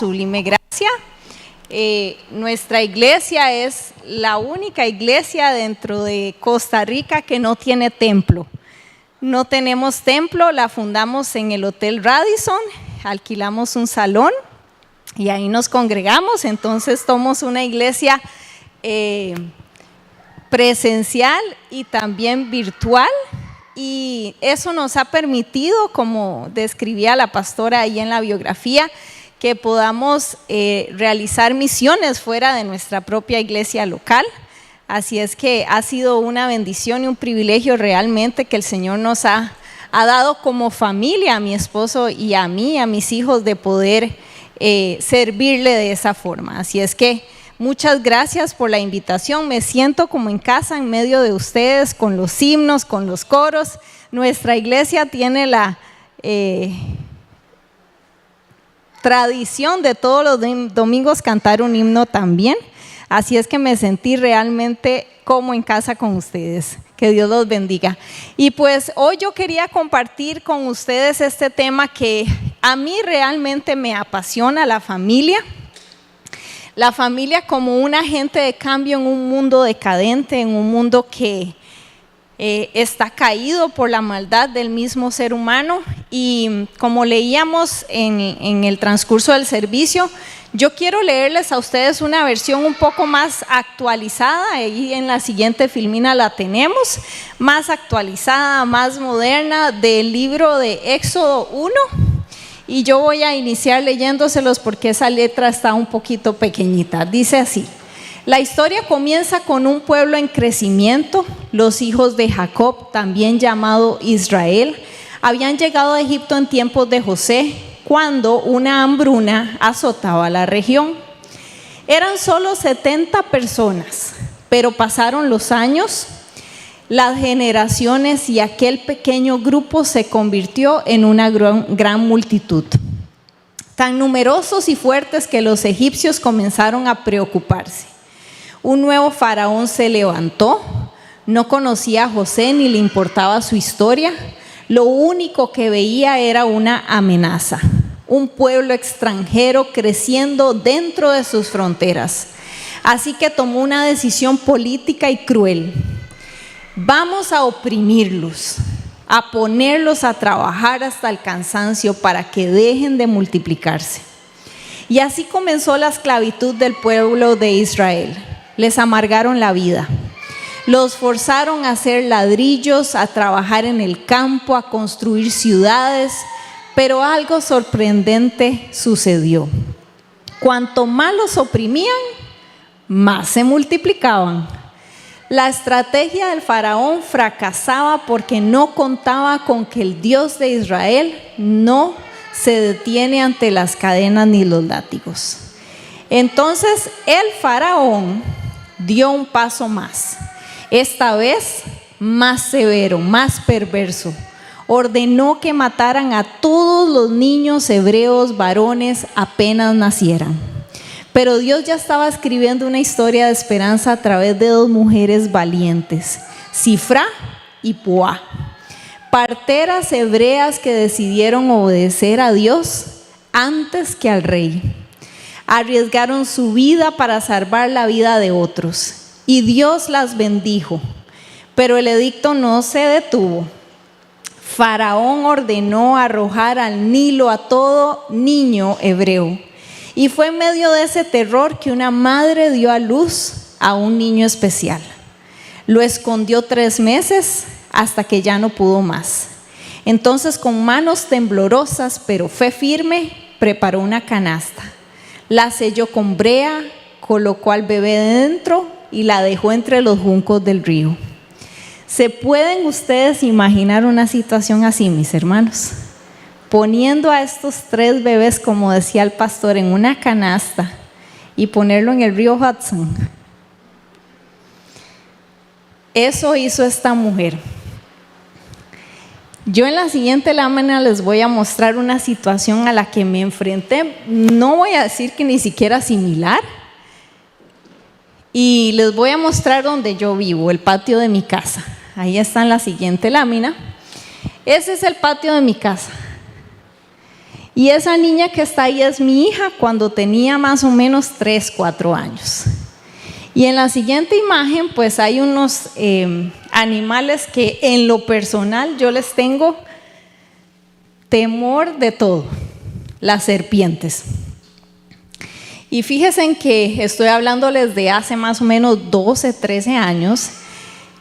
Sublime gracia. Nuestra iglesia es la única iglesia dentro de Costa Rica que no tiene templo. No tenemos templo, la fundamos en el Hotel Radisson, alquilamos un salón y ahí nos congregamos. Entonces somos una iglesia presencial y también virtual, y eso nos ha permitido, como describía la pastora ahí en la biografía, que podamos realizar misiones fuera de nuestra propia iglesia local. Así es que ha sido una bendición y un privilegio realmente que el Señor nos ha dado como familia, a mi esposo y a mí, a mis hijos, de poder servirle de esa forma. Así es que muchas gracias por la invitación. Me siento como en casa en medio de ustedes, con los himnos, con los coros. Nuestra iglesia tiene la tradición de todos los domingos cantar un himno también, así es que me sentí realmente como en casa con ustedes. Que Dios los bendiga. Y pues hoy yo quería compartir con ustedes este tema que a mí realmente me apasiona: la familia como un agente de cambio en un mundo decadente, en un mundo que está caído por la maldad del mismo ser humano. Y como leíamos en el transcurso del servicio, yo quiero leerles a ustedes una versión un poco más actualizada. Ahí en la siguiente filmina la tenemos, más actualizada, más moderna, del libro de Éxodo 1. Y yo voy a iniciar leyéndoselos porque esa letra está un poquito pequeñita. Dice así: la historia comienza con un pueblo en crecimiento. Los hijos de Jacob, también llamado Israel, habían llegado a Egipto en tiempos de José, cuando una hambruna azotaba la región. Eran solo 70 personas, pero pasaron los años, las generaciones, y aquel pequeño grupo se convirtió en una gran multitud, tan numerosos y fuertes que los egipcios comenzaron a preocuparse. Un nuevo faraón se levantó, no conocía a José ni le importaba su historia. Lo único que veía era una amenaza, un pueblo extranjero creciendo dentro de sus fronteras. Así que tomó una decisión política y cruel: vamos a oprimirlos, a ponerlos a trabajar hasta el cansancio para que dejen de multiplicarse. Y así comenzó la esclavitud del pueblo de Israel. Les amargaron la vida, los forzaron a hacer ladrillos, a trabajar en el campo, a construir ciudades, pero algo sorprendente sucedió. Cuanto más los oprimían, más se multiplicaban. La estrategia del faraón fracasaba porque no contaba con que el Dios de Israel no se detiene ante las cadenas ni los látigos. Entonces el faraón dio un paso más, esta vez más severo, más perverso. Ordenó que mataran a todos los niños hebreos varones apenas nacieran. Pero Dios ya estaba escribiendo una historia de esperanza a través de dos mujeres valientes, Sifra y Puá, parteras hebreas que decidieron obedecer a Dios antes que al rey. Arriesgaron su vida para salvar la vida de otros, y Dios las bendijo. Pero el edicto no se detuvo. Faraón ordenó arrojar al Nilo a todo niño hebreo, y fue en medio de ese terror que una madre dio a luz a un niño especial. Lo escondió 3 meses hasta que ya no pudo más. Entonces, con manos temblorosas pero fe firme, preparó una canasta. La selló con brea, colocó al bebé dentro y la dejó entre los juncos del río. ¿Se pueden ustedes imaginar una situación así, mis hermanos? Poniendo a estos 3 bebés, como decía el pastor, en una canasta y ponerlo en el río Hudson. Eso hizo esta mujer. Yo en la siguiente lámina les voy a mostrar una situación a la que me enfrenté. No voy a decir que ni siquiera similar. Y les voy a mostrar donde yo vivo, el patio de mi casa. Ahí está en la siguiente lámina. Ese es el patio de mi casa. Y esa niña que está ahí es mi hija cuando tenía más o menos 3, 4 años. Y en la siguiente imagen pues hay unos animales que en lo personal yo les tengo temor de todo, las serpientes. Y fíjense en que estoy hablándoles de hace más o menos 12, 13 años.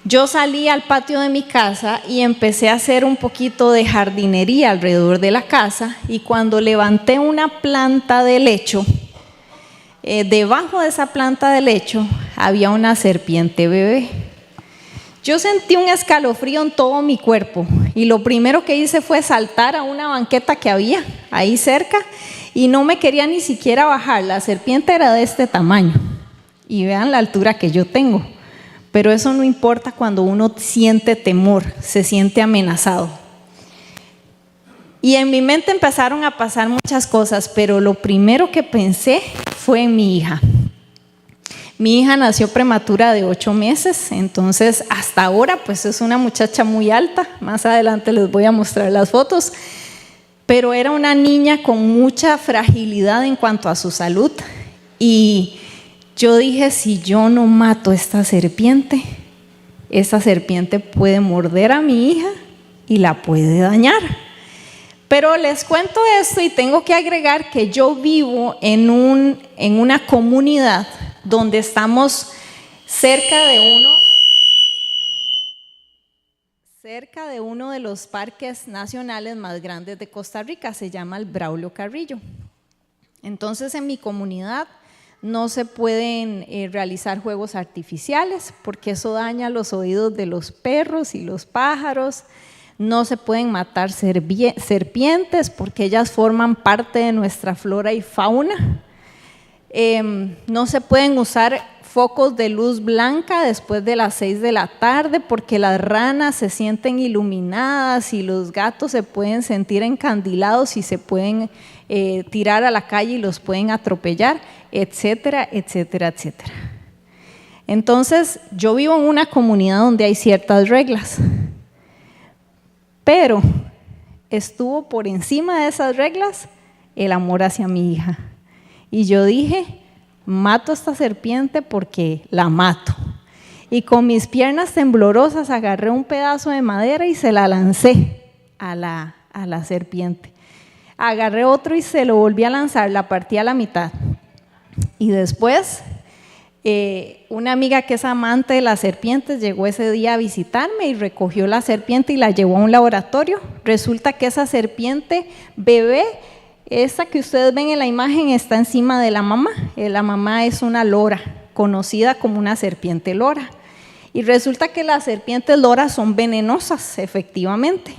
Yo salí al patio de mi casa y empecé a hacer un poquito de jardinería alrededor de la casa, y cuando levanté una planta de lecho, debajo de esa planta de lecho había una serpiente bebé. Yo sentí un escalofrío en todo mi cuerpo y lo primero que hice fue saltar a una banqueta que había ahí cerca y no me quería ni siquiera bajar. La serpiente era de este tamaño y vean la altura que yo tengo, pero eso no importa cuando uno siente temor, se siente amenazado. Y en mi mente empezaron a pasar muchas cosas, pero lo primero que pensé fue en mi hija. Mi hija nació prematura de 8 meses, entonces hasta ahora pues es una muchacha muy alta. Más adelante les voy a mostrar las fotos, pero era una niña con mucha fragilidad en cuanto a su salud. Y yo dije, si yo no mato a esta serpiente puede morder a mi hija y la puede dañar. Pero les cuento esto y tengo que agregar que yo vivo en una comunidad donde estamos cerca de uno de los parques nacionales más grandes de Costa Rica, se llama el Braulio Carrillo. Entonces en mi comunidad no se pueden realizar juegos artificiales porque eso daña los oídos de los perros y los pájaros. No se pueden matar serpientes porque ellas forman parte de nuestra flora y fauna. No se pueden usar focos de luz blanca después de las 6 de la tarde porque las ranas se sienten iluminadas y los gatos se pueden sentir encandilados y se pueden tirar a la calle y los pueden atropellar, etcétera, etcétera, etcétera. Entonces, yo vivo en una comunidad donde hay ciertas reglas, pero estuvo por encima de esas reglas el amor hacia mi hija. Y yo dije, mato a esta serpiente porque la mato. Y con mis piernas temblorosas agarré un pedazo de madera y se la lancé a la serpiente. Agarré otro y se lo volví a lanzar, la partí a la mitad. Y después, una amiga que es amante de las serpientes llegó ese día a visitarme y recogió la serpiente y la llevó a un laboratorio. Resulta que esa serpiente bebé, esa que ustedes ven en la imagen, está encima de la mamá. La mamá es una lora, conocida como una serpiente lora. Y resulta que las serpientes loras son venenosas, efectivamente.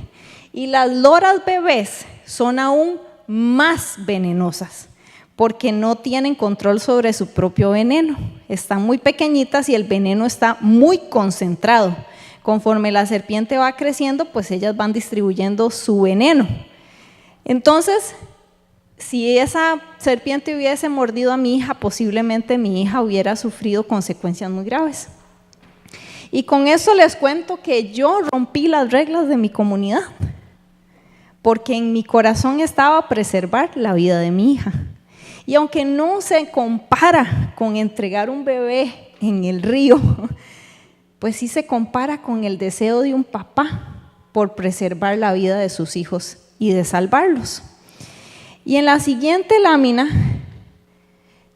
Y las loras bebés son aún más venenosas porque no tienen control sobre su propio veneno. Están muy pequeñitas y el veneno está muy concentrado. Conforme la serpiente va creciendo, pues ellas van distribuyendo su veneno. Entonces, si esa serpiente hubiese mordido a mi hija, posiblemente mi hija hubiera sufrido consecuencias muy graves. Y con eso les cuento que yo rompí las reglas de mi comunidad, porque en mi corazón estaba preservar la vida de mi hija. Y aunque no se compara con entregar un bebé en el río, pues sí se compara con el deseo de un papá por preservar la vida de sus hijos y de salvarlos. Y en la siguiente lámina,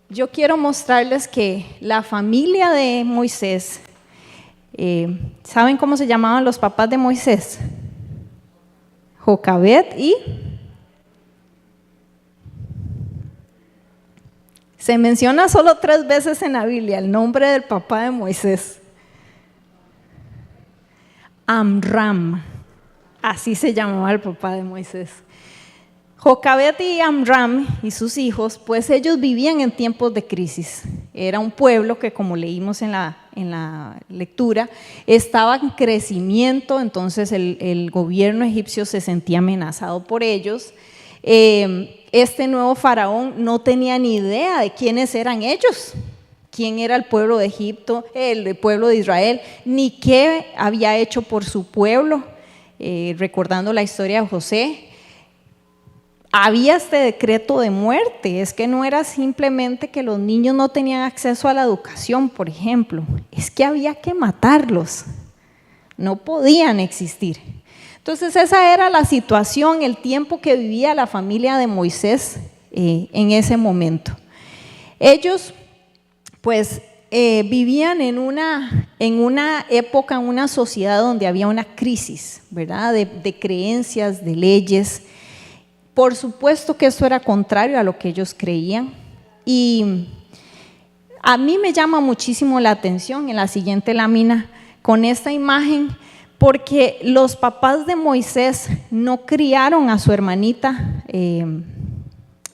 yo quiero mostrarles que la familia de Moisés, ¿saben cómo se llamaban los papás de Moisés? Jocabed y... Se menciona solo 3 veces en la Biblia el nombre del papá de Moisés. Amram, así se llamaba el papá de Moisés. Jocabed y Amram y sus hijos, pues ellos vivían en tiempos de crisis. Era un pueblo que, como leímos en la lectura, estaba en crecimiento, entonces el gobierno egipcio se sentía amenazado por ellos. Este nuevo faraón no tenía ni idea de quiénes eran ellos, quién era el pueblo de Egipto, el pueblo de Israel, ni qué había hecho por su pueblo, recordando la historia de José. había este decreto de muerte. Es que no era simplemente que los niños no tenían acceso a la educación, por ejemplo, es que había que matarlos, no podían existir. Entonces esa era la situación, el tiempo que vivía la familia de Moisés en ese momento. Ellos pues vivían en una época, en una sociedad donde había una crisis, ¿verdad? De creencias, de leyes. Por supuesto que eso era contrario a lo que ellos creían. Y a mí me llama muchísimo la atención en la siguiente lámina con esta imagen, porque los papás de Moisés no criaron a su hermanita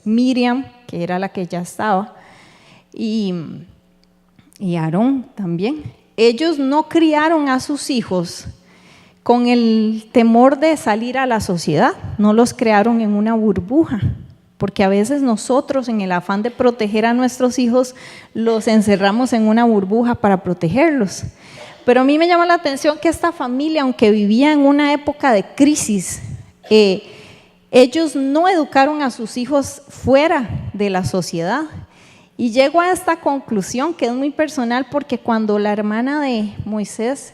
Miriam, que era la que ya estaba, y Aarón también. Ellos no criaron a sus hijos con el temor de salir a la sociedad, no los crearon en una burbuja, porque a veces nosotros en el afán de proteger a nuestros hijos los encerramos en una burbuja para protegerlos. Pero a mí me llama la atención que esta familia, aunque vivía en una época de crisis, ellos no educaron a sus hijos fuera de la sociedad. Y llego a esta conclusión que es muy personal, porque cuando la hermana de Moisés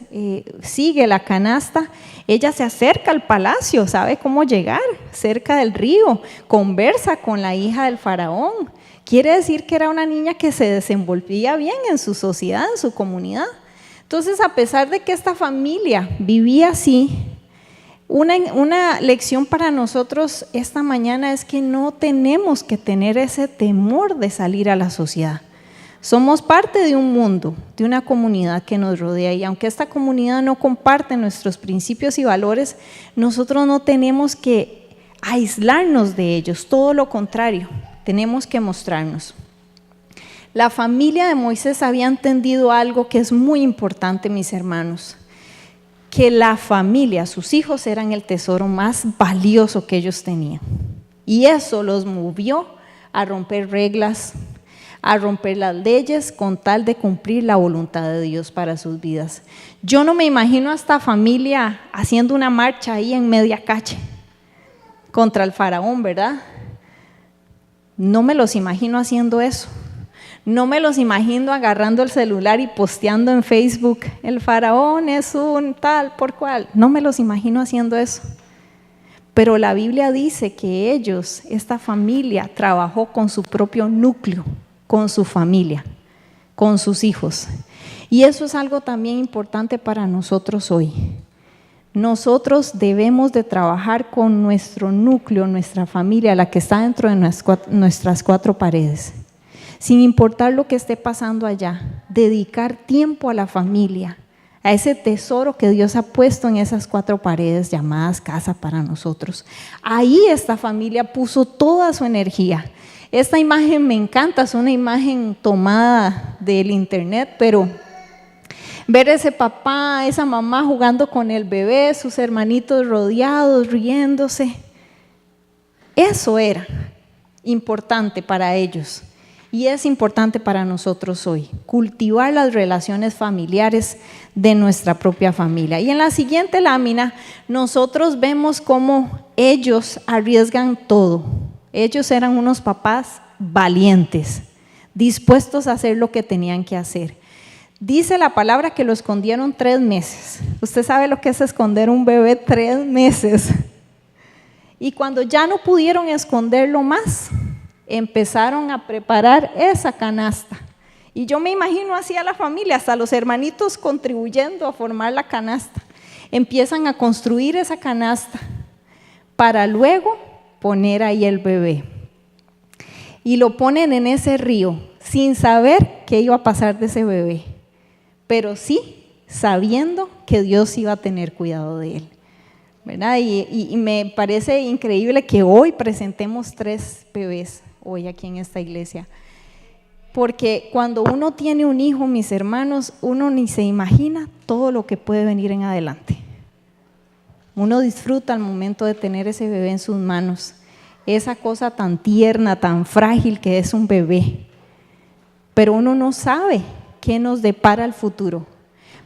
sigue la canasta, ella se acerca al palacio, sabe cómo llegar, cerca del río, conversa con la hija del faraón. Quiere decir que era una niña que se desenvolvía bien en su sociedad, en su comunidad. Entonces, a pesar de que esta familia vivía así, una lección para nosotros esta mañana es que no tenemos que tener ese temor de salir a la sociedad. Somos parte de un mundo, de una comunidad que nos rodea, y aunque esta comunidad no comparte nuestros principios y valores, nosotros no tenemos que aislarnos de ellos, todo lo contrario, tenemos que mostrarnos. La familia de Moisés había entendido algo que es muy importante, mis hermanos, que la familia, sus hijos, eran el tesoro más valioso que ellos tenían. Y eso los movió a romper reglas, a romper las leyes con tal de cumplir la voluntad de Dios para sus vidas. Yo no me imagino a esta familia haciendo una marcha ahí en media calle contra el faraón, ¿verdad? No me los imagino haciendo eso. No me los imagino agarrando el celular y posteando en Facebook, el faraón es un tal por cual. No me los imagino haciendo eso. Pero la Biblia dice que ellos, esta familia, trabajó con su propio núcleo, con su familia, con sus hijos. Y eso es algo también importante para nosotros hoy. Nosotros debemos de trabajar con nuestro núcleo, nuestra familia, la que está dentro de nuestras cuatro paredes. Sin importar lo que esté pasando allá, dedicar tiempo a la familia, a ese tesoro que Dios ha puesto en esas cuatro paredes llamadas casa para nosotros. Ahí esta familia puso toda su energía. Esta imagen me encanta, es una imagen tomada del internet, pero ver ese papá, esa mamá jugando con el bebé, sus hermanitos rodeados, riéndose, eso era importante para ellos. Y es importante para nosotros hoy, cultivar las relaciones familiares de nuestra propia familia. Y en la siguiente lámina, nosotros vemos cómo ellos arriesgan todo. Ellos eran unos papás valientes, dispuestos a hacer lo que tenían que hacer. Dice la palabra que lo escondieron 3 meses. Usted sabe lo que es esconder un bebé 3 meses. Y cuando ya no pudieron esconderlo más, empezaron a preparar esa canasta. Y yo me imagino así a la familia, hasta los hermanitos contribuyendo a formar la canasta. Empiezan a construir esa canasta para luego poner ahí el bebé. Y lo ponen en ese río sin saber qué iba a pasar de ese bebé, pero sí sabiendo que Dios iba a tener cuidado de él, ¿verdad? Y me parece increíble que hoy presentemos 3 bebés hoy aquí en esta iglesia, porque cuando uno tiene un hijo, mis hermanos, uno ni se imagina todo lo que puede venir en adelante. Uno disfruta al momento de tener ese bebé en sus manos, esa cosa tan tierna, tan frágil que es un bebé, pero uno no sabe qué nos depara el futuro.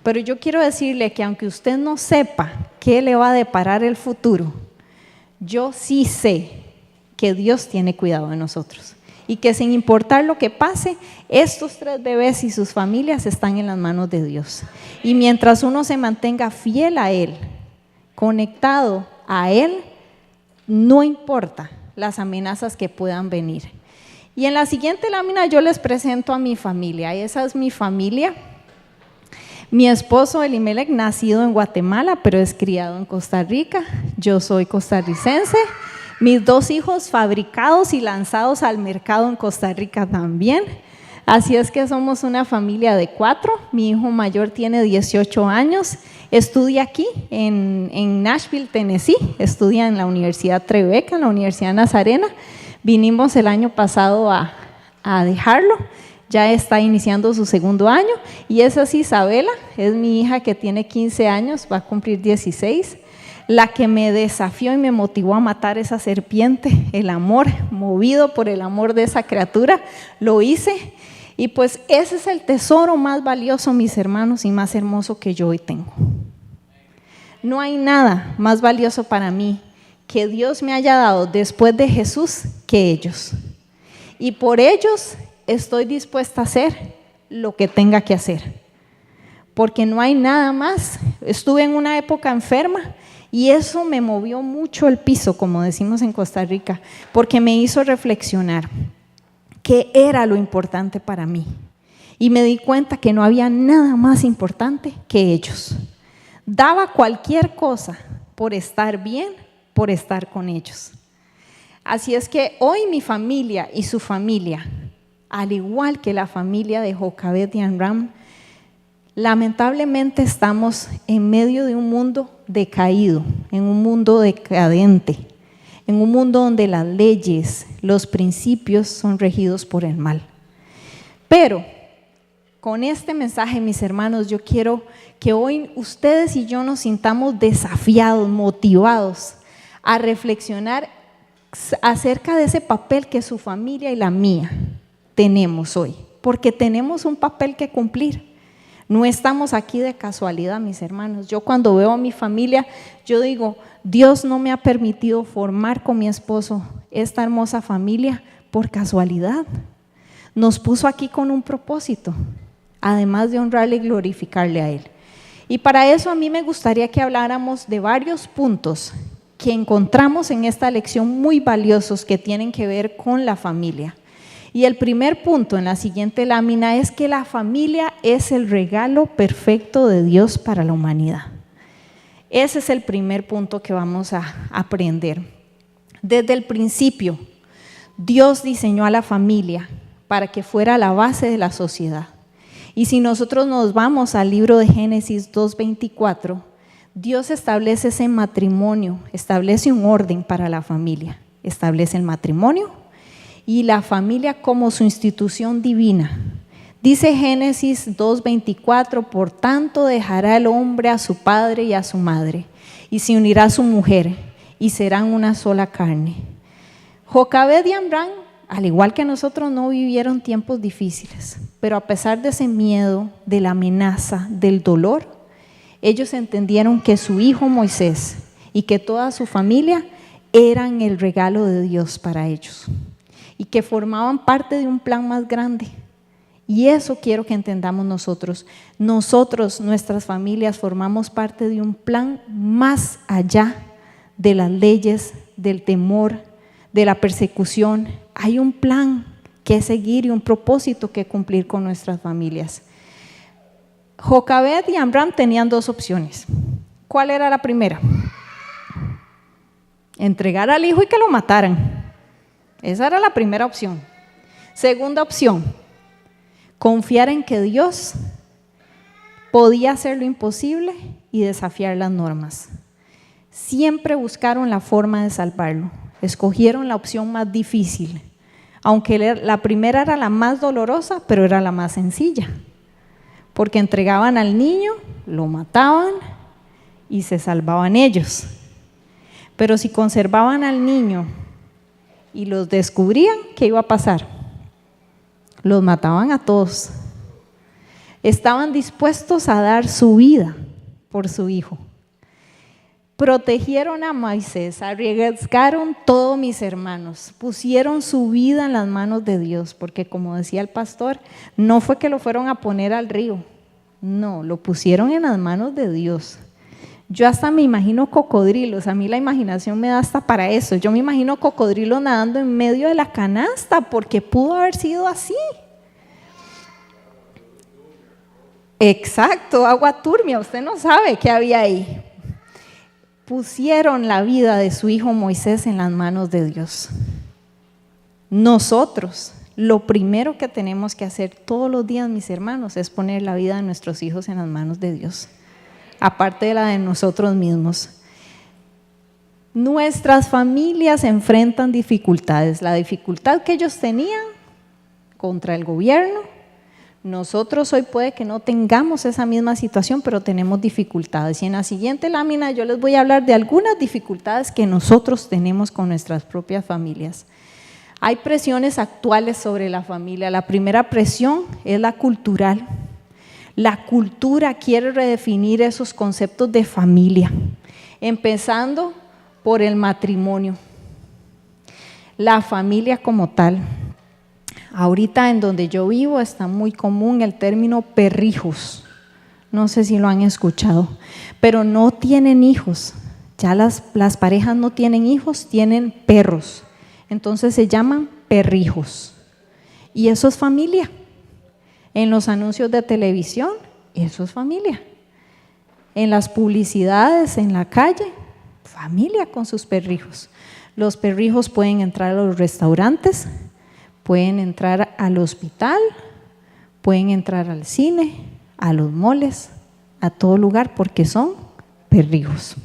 Pero yo quiero decirle que aunque usted no sepa qué le va a deparar el futuro, yo sí sé que Dios tiene cuidado de nosotros y que sin importar lo que pase, estos 3 bebés y sus familias están en las manos de Dios. Y mientras uno se mantenga fiel a Él, conectado a Él, no importa las amenazas que puedan venir. Y en la siguiente lámina yo les presento a mi familia. Esa es mi familia. Mi esposo Elimelech, nacido en Guatemala, pero es criado en Costa Rica. Yo soy costarricense. Mis 2 hijos fabricados y lanzados al mercado en Costa Rica también. Así es que somos una familia de 4. Mi hijo mayor tiene 18 años. Estudia aquí en Nashville, Tennessee. Estudia en la Universidad Tribeca, en la Universidad Nazarena. Vinimos el año pasado a dejarlo. Ya está iniciando su 2º año. Y esa es Isabela, es mi hija que tiene 15 años, va a cumplir 16. La que me desafió y me motivó a matar esa serpiente, el amor, movido por el amor de esa criatura, lo hice. Y pues ese es el tesoro más valioso, mis hermanos, y más hermoso que yo hoy tengo. No hay nada más valioso para mí que Dios me haya dado después de Jesús que ellos. Y por ellos estoy dispuesta a hacer lo que tenga que hacer. Porque no hay nada más. Estuve en una época enferma y eso me movió mucho el piso, como decimos en Costa Rica, porque me hizo reflexionar qué era lo importante para mí. Y me di cuenta que no había nada más importante que ellos. Daba cualquier cosa por estar bien, por estar con ellos. Así es que hoy mi familia y su familia, al igual que la familia de Jocabed y Amram, lamentablemente estamos en medio de un mundo decaído, en un mundo decadente, en un mundo donde las leyes, los principios son regidos por el mal. Pero con este mensaje, mis hermanos, yo quiero que hoy ustedes y yo nos sintamos desafiados, motivados a reflexionar acerca de ese papel que su familia y la mía tenemos hoy, porque tenemos un papel que cumplir. No estamos aquí de casualidad, mis hermanos. Yo cuando veo a mi familia, yo digo, Dios no me ha permitido formar con mi esposo esta hermosa familia por casualidad. Nos puso aquí con un propósito, además de honrarle y glorificarle a Él. Y para eso a mí me gustaría que habláramos de varios puntos que encontramos en esta lección muy valiosos que tienen que ver con la familia. Y el primer punto en la siguiente lámina es que la familia es el regalo perfecto de Dios para la humanidad. Ese es el primer punto que vamos a aprender. Desde el principio, Dios diseñó a la familia para que fuera la base de la sociedad. Y si nosotros nos vamos al libro de Génesis 2:24, Dios establece ese matrimonio, establece un orden para la familia, establece el matrimonio y la familia como su institución divina. Dice Génesis 2:24, por tanto dejará el hombre a su padre y a su madre, y se unirá a su mujer, y serán una sola carne. Jocabed y Amram, al igual que nosotros, no vivieron tiempos difíciles, pero a pesar de ese miedo, de la amenaza, del dolor, ellos entendieron que su hijo Moisés y que toda su familia eran el regalo de Dios para ellos y que formaban parte de un plan más grande. Y eso quiero que entendamos nosotros. Nosotros, nuestras familias, formamos parte de un plan más allá de las leyes, del temor, de la persecución. Hay un plan que seguir y un propósito que cumplir con nuestras familias. Jocabed y Amram tenían dos opciones. ¿Cuál era la primera? Entregar al hijo y que lo mataran. Esa era la primera opción. Segunda opción, confiar en que Dios podía hacer lo imposible y desafiar las normas. Siempre buscaron la forma de salvarlo. Escogieron la opción más difícil, aunque la primera era la más dolorosa, pero era la más sencilla, porque entregaban al niño, lo mataban y se salvaban ellos. Pero si conservaban al niño y los descubrían, ¿qué iba a pasar? Los mataban a todos. Estaban dispuestos a dar su vida por su hijo. protegieron a Moisés, arriesgaron todos mis hermanos, pusieron su vida en las manos de Dios, porque como decía el pastor, no fue que lo fueron a poner al río, no, lo pusieron en las manos de Dios. Yo hasta me imagino cocodrilos, a mí la imaginación me da hasta para eso, yo me imagino cocodrilos nadando en medio de la canasta, porque pudo haber sido así. Exacto, agua turbia, usted no sabe qué había ahí. Pusieron la vida de su hijo Moisés en las manos de Dios. Nosotros, lo primero que tenemos que hacer todos los días, mis hermanos, es poner la vida de nuestros hijos en las manos de Dios, aparte de la de nosotros mismos. Nuestras familias enfrentan dificultades, la dificultad que ellos tenían contra el gobierno. Nosotros hoy puede que no tengamos esa misma situación, pero tenemos dificultades. Y en la siguiente lámina yo les voy a hablar de algunas dificultades que nosotros tenemos con nuestras propias familias. Hay presiones actuales sobre la familia. La primera presión es la cultural. La cultura quiere redefinir esos conceptos de familia, empezando por el matrimonio, la familia como tal. Ahorita en donde yo vivo está muy común el término perrijos, no sé si lo han escuchado, pero no tienen hijos, ya las parejas no tienen hijos, tienen perros, entonces se llaman perrijos y eso es familia. En los anuncios de televisión, eso es familia. En las publicidades, en la calle, familia con sus perrijos. Los perrijos pueden entrar a los restaurantes, pueden entrar al hospital, pueden entrar al cine, a los moles, a todo lugar, porque son perrijos.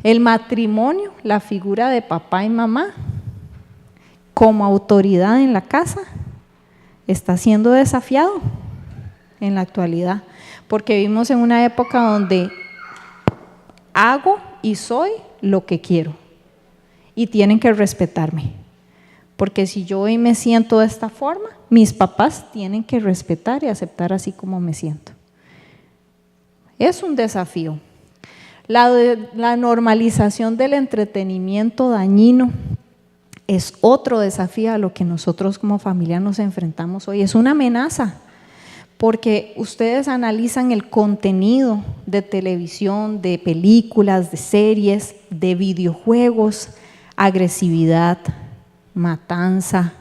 El matrimonio, la figura de papá y mamá, como autoridad en la casa, está siendo desafiado en la actualidad, porque vivimos en una época donde hago y soy lo que quiero y tienen que respetarme. Porque si yo hoy me siento de esta forma, mis papás tienen que respetar y aceptar así como me siento. Es un desafío. La normalización del entretenimiento dañino es otro desafío a lo que nosotros como familia nos enfrentamos hoy. Es una amenaza, porque ustedes analizan el contenido de televisión, de películas, de series, de videojuegos, agresividad, matanza,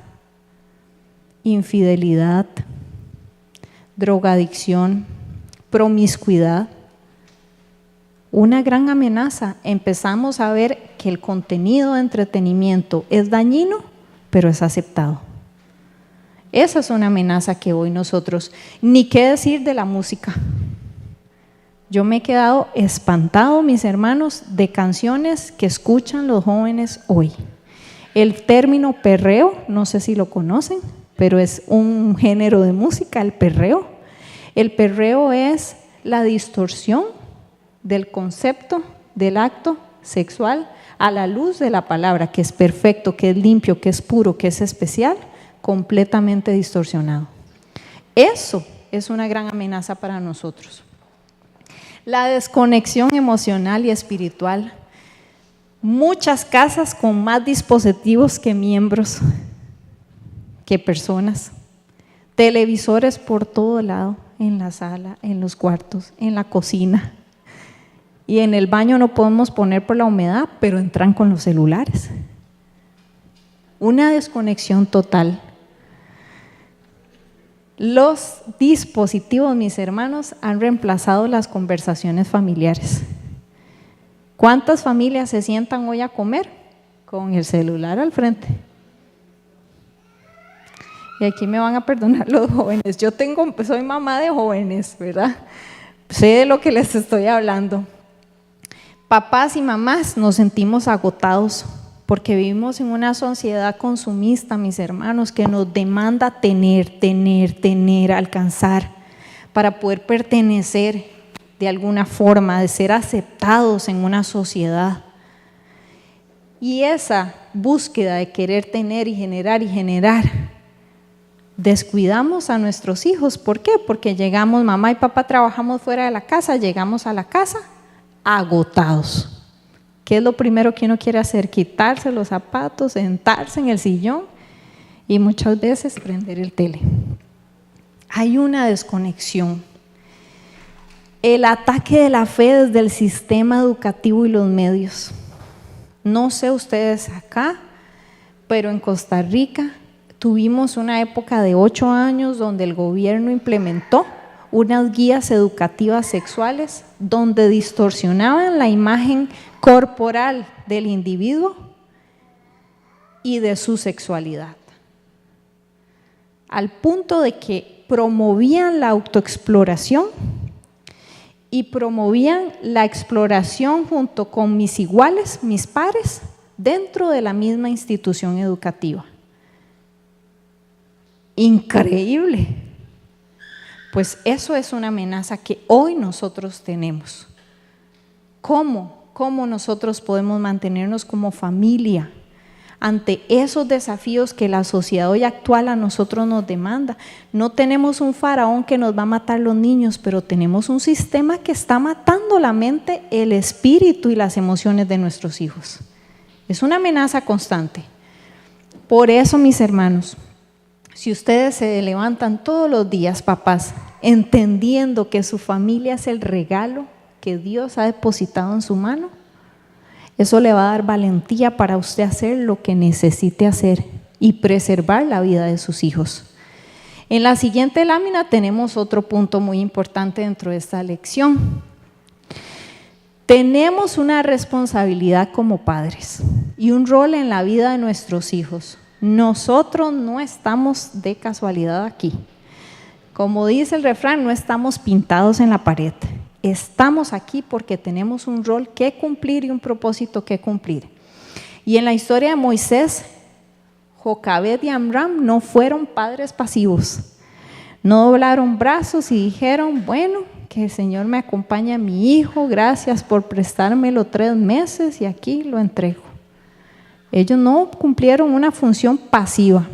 infidelidad, drogadicción, promiscuidad. Una gran amenaza. Empezamos a ver que el contenido de entretenimiento es dañino, pero es aceptado. Esa es una amenaza que hoy nosotros, ni qué decir de la música. Yo me he quedado espantado, mis hermanos, de canciones que escuchan los jóvenes hoy. El término perreo, no sé si lo conocen, pero es un género de música, el perreo. El perreo es la distorsión del concepto del acto sexual a la luz de la palabra, que es perfecto, que es limpio, que es puro, que es especial, completamente distorsionado. Eso es una gran amenaza para nosotros. La desconexión emocional y espiritual. Muchas casas con más dispositivos que miembros, que personas. Televisores por todo lado, en la sala, en los cuartos, en la cocina. Y en el baño no podemos poner por la humedad, pero entran con los celulares. Una desconexión total. Los dispositivos, mis hermanos, han reemplazado las conversaciones familiares. ¿Cuántas familias se sientan hoy a comer con el celular al frente? Y aquí me van a perdonar los jóvenes. Yo soy mamá de jóvenes, ¿verdad? Sé de lo que les estoy hablando. Papás y mamás nos sentimos agotados porque vivimos en una sociedad consumista, mis hermanos, que nos demanda tener, alcanzar para poder pertenecer de alguna forma, de ser aceptados en una sociedad. Y esa búsqueda de querer tener y generar, descuidamos a nuestros hijos. ¿Por qué? Porque llegamos, mamá y papá trabajamos fuera de la casa, llegamos a la casa, agotados. ¿Qué es lo primero que uno quiere hacer? Quitarse los zapatos, sentarse en el sillón y muchas veces prender el tele. Hay una desconexión. El ataque de la fe desde el sistema educativo y los medios. No sé ustedes acá, pero en Costa Rica tuvimos una época de 8 años donde el gobierno implementó unas guías educativas sexuales donde distorsionaban la imagen corporal del individuo y de su sexualidad, al punto de que promovían la autoexploración y promovían la exploración junto con mis iguales, mis pares, dentro de la misma institución educativa. Increíble. Pues eso es una amenaza que hoy nosotros tenemos. ¿Cómo nosotros podemos mantenernos como familia ante esos desafíos que la sociedad hoy actual a nosotros nos demanda? No tenemos un faraón que nos va a matar los niños, pero tenemos un sistema que está matando la mente, el espíritu y las emociones de nuestros hijos. Es una amenaza constante. Por eso, mis hermanos, si ustedes se levantan todos los días, papás, entendiendo que su familia es el regalo que Dios ha depositado en su mano, eso le va a dar valentía para usted hacer lo que necesite hacer y preservar la vida de sus hijos. En la siguiente lámina tenemos otro punto muy importante dentro de esta lección. Tenemos una responsabilidad como padres y un rol en la vida de nuestros hijos. Nosotros no estamos de casualidad aquí. Como dice el refrán, no estamos pintados en la pared. Estamos aquí porque tenemos un rol que cumplir y un propósito que cumplir. Y en la historia de Moisés, Jocabed y Amram no fueron padres pasivos. No doblaron brazos y dijeron, bueno, que el Señor me acompañe a mi hijo, gracias por prestármelo 3 meses y aquí lo entrego. Ellos no cumplieron una función pasiva.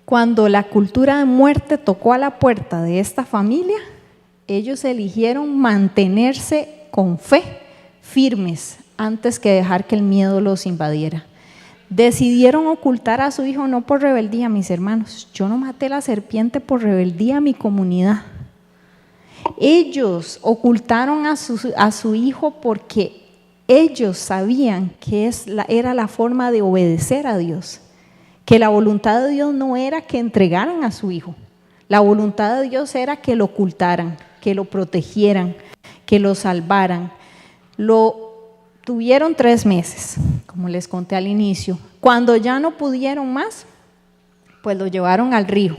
Cuando la cultura de muerte tocó a la puerta de esta familia, ellos eligieron mantenerse con fe, firmes, antes que dejar que el miedo los invadiera. Decidieron ocultar a su hijo no por rebeldía, mis hermanos. Yo no maté la serpiente por rebeldía a mi comunidad. Ellos ocultaron a su hijo porque ellos sabían que era la forma de obedecer a Dios, que la voluntad de Dios no era que entregaran a su hijo, la voluntad de Dios era que lo ocultaran, que lo protegieran, que lo salvaran. Lo tuvieron 3 meses, como les conté al inicio. Cuando ya no pudieron más, pues lo llevaron al río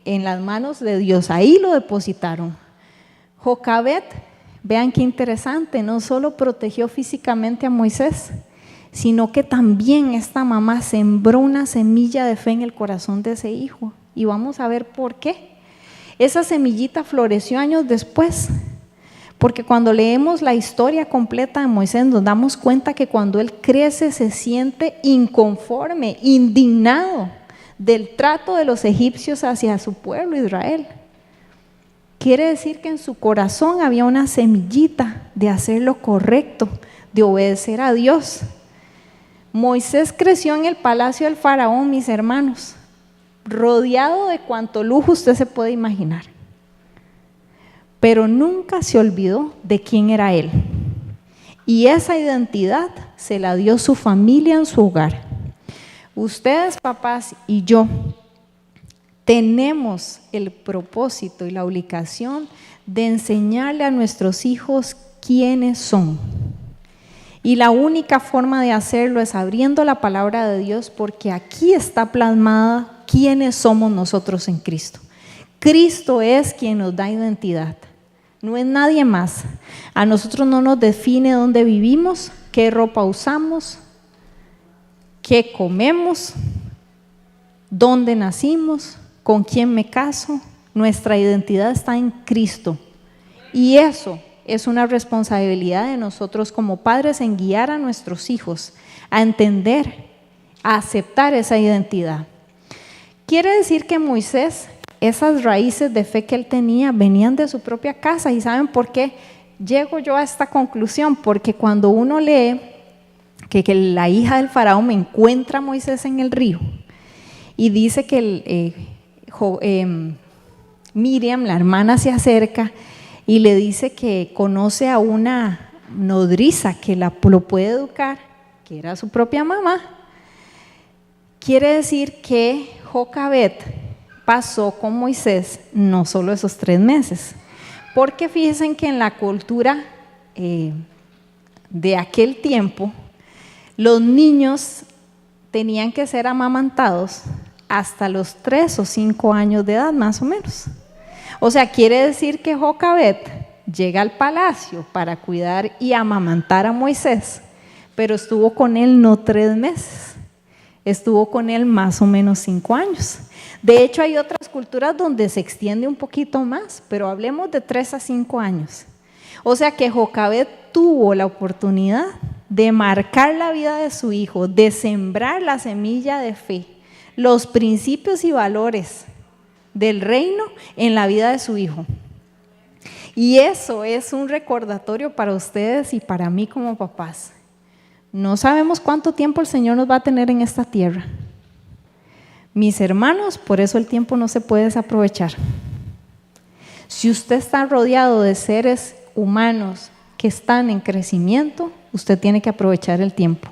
en las manos de Dios, ahí lo depositaron. Jocabed, vean qué interesante, no solo protegió físicamente a Moisés, sino que también esta mamá sembró una semilla de fe en el corazón de ese hijo. Y vamos a ver por qué. Esa semillita floreció años después, porque cuando leemos la historia completa de Moisés nos damos cuenta que cuando él crece se siente inconforme, indignado del trato de los egipcios hacia su pueblo Israel. Quiere decir que en su corazón había una semillita de hacer lo correcto, de obedecer a Dios. Moisés creció en el palacio del faraón, mis hermanos, rodeado de cuanto lujo usted se puede imaginar, pero nunca se olvidó de quién era él, y esa identidad se la dio su familia en su hogar. Ustedes, papás, y yo tenemos el propósito y la obligación de enseñarle a nuestros hijos quiénes son. Y la única forma de hacerlo es abriendo la palabra de Dios, porque aquí está plasmada quiénes somos nosotros en Cristo. Cristo es quien nos da identidad, no es nadie más. A nosotros no nos define dónde vivimos, qué ropa usamos, qué comemos, dónde nacimos, con quién me caso. Nuestra identidad está en Cristo. Y eso es una responsabilidad de nosotros como padres en guiar a nuestros hijos a entender, a aceptar esa identidad. Quiere decir que Moisés esas raíces de fe que él tenía venían de su propia casa. ¿Y saben por qué llego yo a esta conclusión? Porque cuando uno lee que la hija del faraón encuentra a Moisés en el río y dice que Miriam, la hermana, se acerca y le dice que conoce a una nodriza que lo puede educar, que era su propia mamá, quiere decir que Jocabed pasó con Moisés no solo esos 3 meses, porque fíjense que en la cultura de aquel tiempo, los niños tenían que ser amamantados hasta los 3 o 5 años de edad, más o menos. O sea, quiere decir que Jocabed llega al palacio para cuidar y amamantar a Moisés, pero estuvo con él no 3 meses, estuvo con él más o menos 5 años. De hecho, hay otras culturas donde se extiende un poquito más, pero hablemos de 3 a 5 años. O sea que Jocabed tuvo la oportunidad de marcar la vida de su hijo, de sembrar la semilla de fe, los principios y valores del reino en la vida de su hijo. Y eso es un recordatorio para ustedes y para mí como papás. No sabemos cuánto tiempo el Señor nos va a tener en esta tierra. Mis hermanos, por eso el tiempo no se puede desaprovechar. Si usted está rodeado de seres humanos que están en crecimiento, usted tiene que aprovechar el tiempo.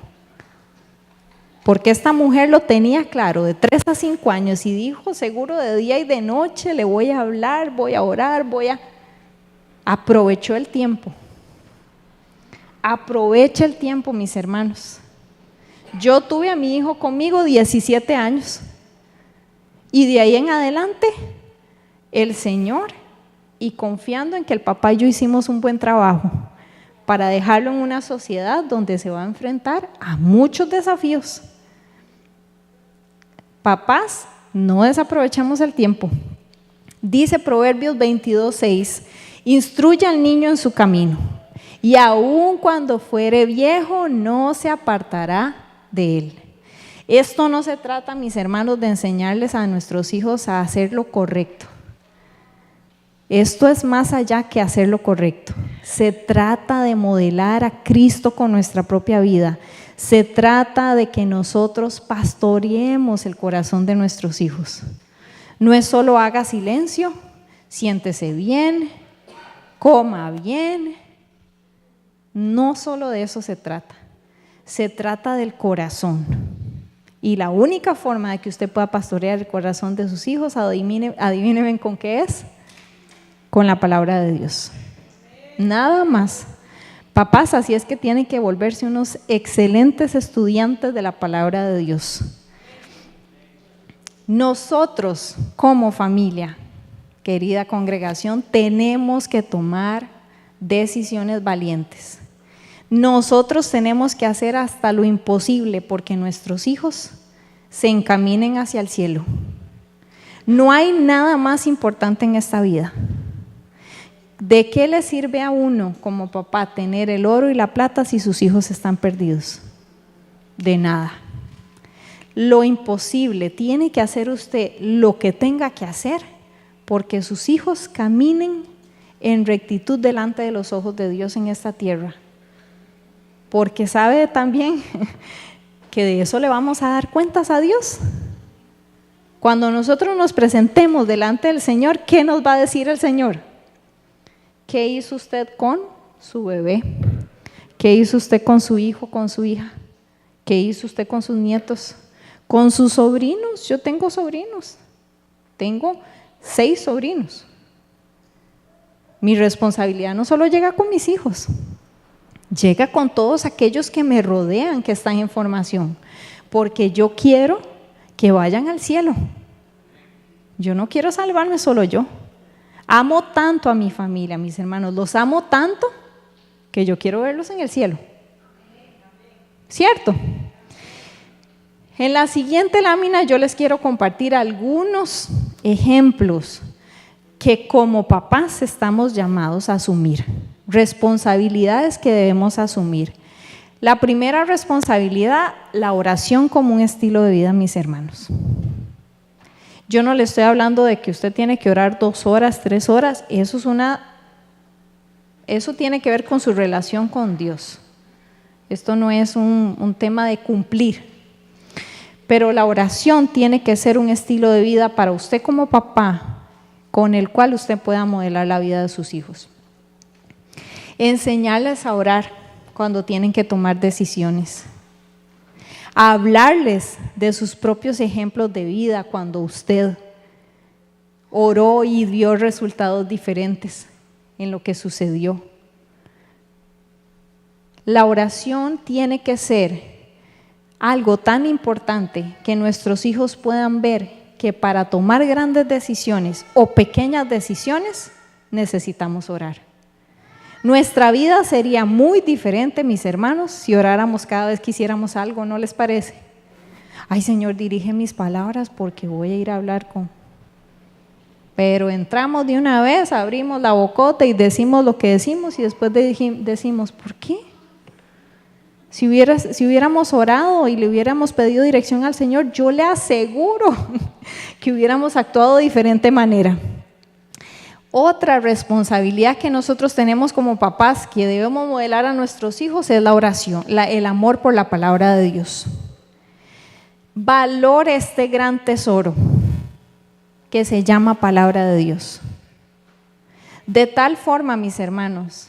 Porque esta mujer lo tenía claro, de 3 a 5 años, y dijo, seguro de día y de noche le voy a hablar, voy a orar, aprovechó el tiempo. Aproveche el tiempo, mis hermanos. Yo tuve a mi hijo conmigo 17 años. Y de ahí en adelante, el Señor, y confiando en que el papá y yo hicimos un buen trabajo para dejarlo en una sociedad donde se va a enfrentar a muchos desafíos. Papás, no desaprovechamos el tiempo. Dice Proverbios 22:6, instruye al niño en su camino, y aun cuando fuere viejo no se apartará de él. Esto no se trata, mis hermanos, de enseñarles a nuestros hijos a hacer lo correcto. Esto es más allá que hacer lo correcto. Se trata de modelar a Cristo con nuestra propia vida. Se trata de que nosotros pastoreemos el corazón de nuestros hijos. No es solo haga silencio, siéntese bien, coma bien. No solo de eso se trata. Se trata del corazón. Y la única forma de que usted pueda pastorear el corazón de sus hijos, adivinen con qué es, con la palabra de Dios. Nada más. Papás, así es que tienen que volverse unos excelentes estudiantes de la palabra de Dios. Nosotros, como familia, querida congregación, tenemos que tomar decisiones valientes. Nosotros tenemos que hacer hasta lo imposible porque nuestros hijos se encaminen hacia el cielo. No hay nada más importante en esta vida. ¿De qué le sirve a uno como papá tener el oro y la plata si sus hijos están perdidos? De nada. Lo imposible, tiene que hacer usted lo que tenga que hacer porque sus hijos caminen en rectitud delante de los ojos de Dios en esta tierra. Porque sabe también que de eso le vamos a dar cuentas a Dios. Cuando nosotros nos presentemos delante del Señor, ¿qué nos va a decir el Señor? ¿Qué hizo usted con su bebé? ¿Qué hizo usted con su hijo, con su hija? ¿Qué hizo usted con sus nietos? ¿Con sus sobrinos? Yo tengo sobrinos. Tengo 6 sobrinos. Mi responsabilidad no solo llega con mis hijos, llega con todos aquellos que me rodean, que están en formación, porque yo quiero que vayan al cielo. Yo no quiero salvarme solo yo. Amo tanto a mi familia, a mis hermanos, los amo tanto que yo quiero verlos en el cielo. ¿Cierto? En la siguiente lámina yo les quiero compartir algunos ejemplos que como papás estamos llamados a asumir, responsabilidades que debemos asumir. La primera responsabilidad, la oración como un estilo de vida, mis hermanos. Yo no le estoy hablando de que usted tiene que orar 2 horas, 3 horas, eso tiene que ver con su relación con Dios. Esto no es un tema de cumplir, pero la oración tiene que ser un estilo de vida para usted como papá, con el cual usted pueda modelar la vida de sus hijos. Enseñarles a orar cuando tienen que tomar decisiones. A hablarles de sus propios ejemplos de vida cuando usted oró y vio resultados diferentes en lo que sucedió. La oración tiene que ser algo tan importante que nuestros hijos puedan ver que para tomar grandes decisiones o pequeñas decisiones necesitamos orar. Nuestra vida sería muy diferente, mis hermanos, si oráramos cada vez que hiciéramos algo, ¿no les parece? Ay, Señor, dirige mis palabras porque voy a ir a hablar con... Pero entramos de una vez, abrimos la bocota y decimos lo que decimos y después decimos, ¿por qué? Si hubiéramos orado y le hubiéramos pedido dirección al Señor, yo le aseguro que hubiéramos actuado de diferente manera. Otra responsabilidad que nosotros tenemos como papás que debemos modelar a nuestros hijos es la oración, el amor por la palabra de Dios. Valore este gran tesoro que se llama palabra de Dios. De tal forma, mis hermanos,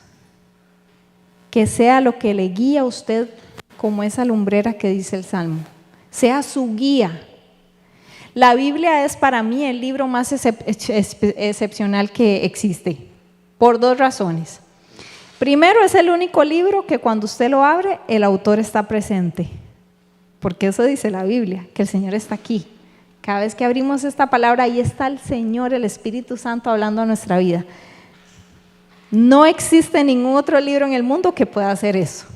que sea lo que le guía a usted como esa lumbrera que dice el Salmo, sea su guía. La Biblia es para mí el libro más excepcional que existe, por 2 razones. Primero, es el único libro que cuando usted lo abre, el autor está presente, porque eso dice la Biblia, que el Señor está aquí. Cada vez que abrimos esta palabra, ahí está el Señor, el Espíritu Santo hablando a nuestra vida. No existe ningún otro libro en el mundo que pueda hacer eso.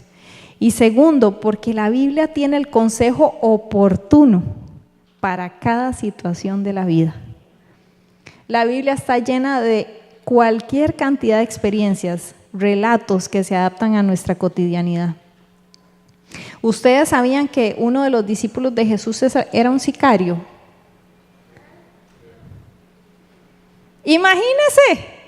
Y segundo, porque la Biblia tiene el consejo oportuno para cada situación de la vida. La Biblia está llena de cualquier cantidad de experiencias, relatos que se adaptan a nuestra cotidianidad. ¿Ustedes sabían que uno de los discípulos de Jesús era un sicario? Imagínense.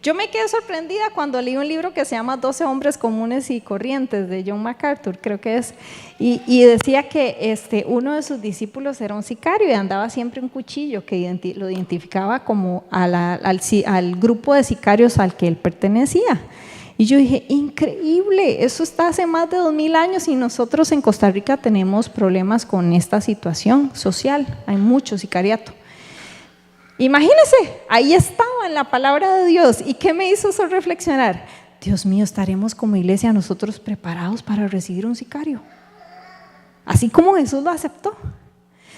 Yo me quedé sorprendida cuando leí un libro que se llama 12 hombres comunes y corrientes de John MacArthur, creo que es, y decía que uno de sus discípulos era un sicario y andaba siempre un cuchillo que lo identificaba como al grupo de sicarios al que él pertenecía. Y yo dije, increíble, eso está hace más de 2000 años y nosotros en Costa Rica tenemos problemas con esta situación social, hay mucho sicariato. Imagínense, ahí estaba en la palabra de Dios. ¿Y qué me hizo eso reflexionar? Dios mío, ¿estaremos como iglesia nosotros preparados para recibir un sicario? Así como Jesús lo aceptó.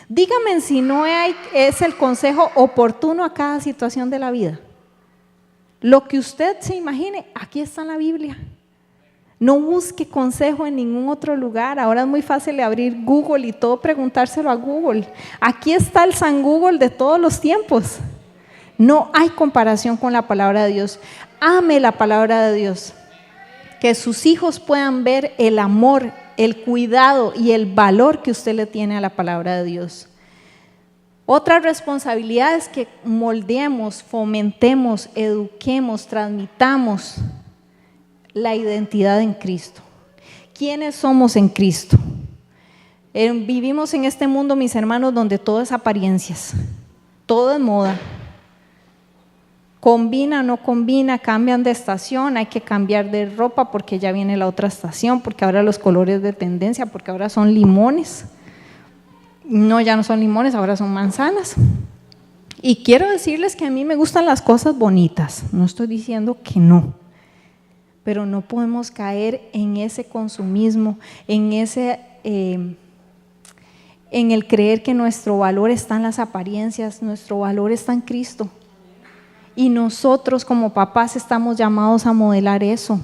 Dígame si no es el consejo oportuno a cada situación de la vida. Lo que usted se imagine, aquí está en la Biblia. No busque consejo en ningún otro lugar. Ahora es muy fácil abrir Google y todo preguntárselo a Google. Aquí está el San Google de todos los tiempos. No hay comparación con la palabra de Dios. Ame la palabra de Dios. Que sus hijos puedan ver el amor, el cuidado y el valor que usted le tiene a la palabra de Dios. Otra responsabilidad es que moldeemos, fomentemos, eduquemos, transmitamos la identidad en Cristo. ¿Quiénes somos en Cristo? Vivimos en este mundo, mis hermanos, donde todo es apariencias, todo es moda. Combina, no combina, cambian de estación, hay que cambiar de ropa porque ya viene la otra estación, porque ahora los colores de tendencia, porque ahora son limones. No, ya no son limones, ahora son manzanas. Y quiero decirles que a mí me gustan las cosas bonitas, no estoy diciendo que no. Pero no podemos caer en ese consumismo, en el creer que nuestro valor está en las apariencias, nuestro valor está en Cristo. Y nosotros como papás estamos llamados a modelar eso.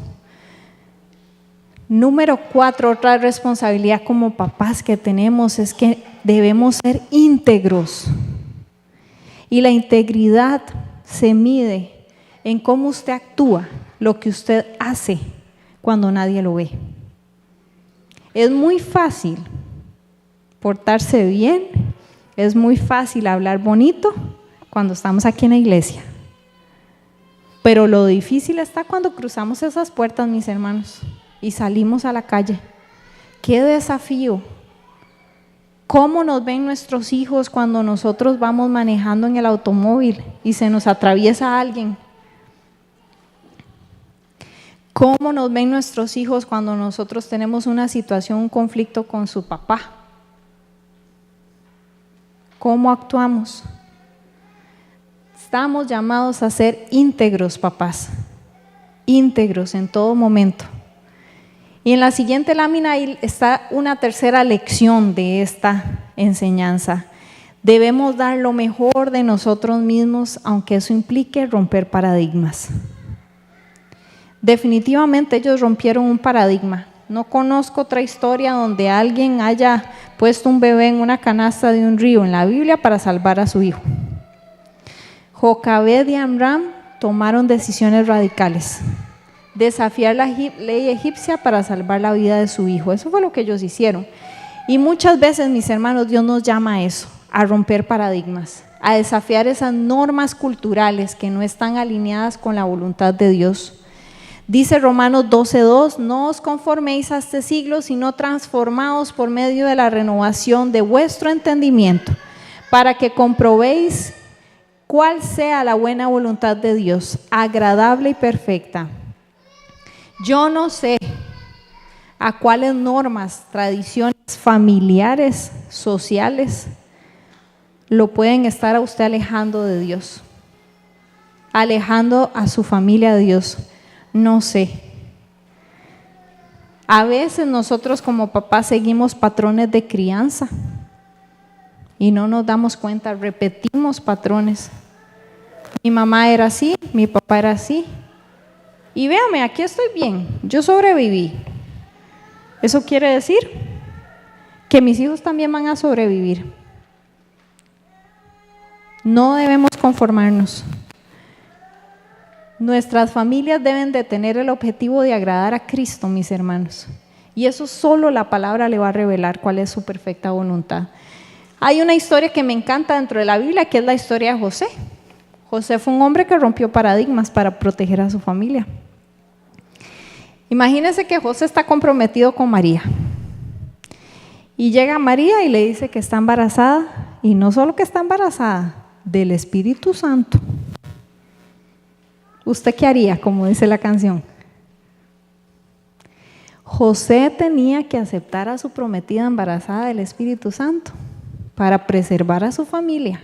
Número 4, otra responsabilidad como papás que tenemos es que debemos ser íntegros. Y la integridad se mide en cómo usted actúa, lo que usted hace cuando nadie lo ve. Es muy fácil portarse bien Es muy fácil hablar bonito cuando estamos aquí en la iglesia. Pero lo difícil está cuando cruzamos esas puertas, mis hermanos, y salimos a la calle. ¡Qué desafío! ¿Cómo nos ven nuestros hijos cuando nosotros vamos manejando en el automóvil y se nos atraviesa alguien? ¿Cómo nos ven nuestros hijos cuando nosotros tenemos una situación, un conflicto con su papá? ¿Cómo actuamos? Estamos llamados a ser íntegros, papás, íntegros en todo momento. Y en la siguiente lámina está una tercera lección de esta enseñanza. Debemos dar lo mejor de nosotros mismos, aunque eso implique romper paradigmas. Definitivamente ellos rompieron un paradigma. No conozco otra historia donde alguien haya puesto un bebé en una canasta de un río en la Biblia para salvar a su hijo. Jocabed y Amram tomaron decisiones radicales. Desafiar la ley egipcia para salvar la vida de su hijo. Eso fue lo que ellos hicieron. Y muchas veces, mis hermanos, Dios nos llama a eso, a romper paradigmas, a desafiar esas normas culturales que no están alineadas con la voluntad de Dios. Dice Romanos 12:2, no os conforméis a este siglo, sino transformaos por medio de la renovación de vuestro entendimiento, para que comprobéis cuál sea la buena voluntad de Dios, agradable y perfecta. Yo no sé a cuáles normas, tradiciones familiares, sociales, lo pueden estar a usted alejando de Dios, alejando a su familia de Dios. No sé. A veces nosotros como papás seguimos patrones de crianza y no nos damos cuenta, repetimos patrones. Mi mamá era así, mi papá era así. Y véame, aquí estoy bien, yo sobreviví. ¿Eso quiere decir? Que mis hijos también van a sobrevivir. No debemos conformarnos. Nuestras familias deben de tener el objetivo de agradar a Cristo, mis hermanos. Y eso solo la palabra le va a revelar cuál es su perfecta voluntad. Hay una historia que me encanta dentro de la Biblia, que es la historia de José. José fue un hombre que rompió paradigmas para proteger a su familia. Imagínense que José está comprometido con María. Y llega María y le dice que está embarazada, y no solo que está embarazada, del Espíritu Santo. ¿Usted qué haría, como dice la canción? José tenía que aceptar a su prometida embarazada del Espíritu Santo para preservar a su familia.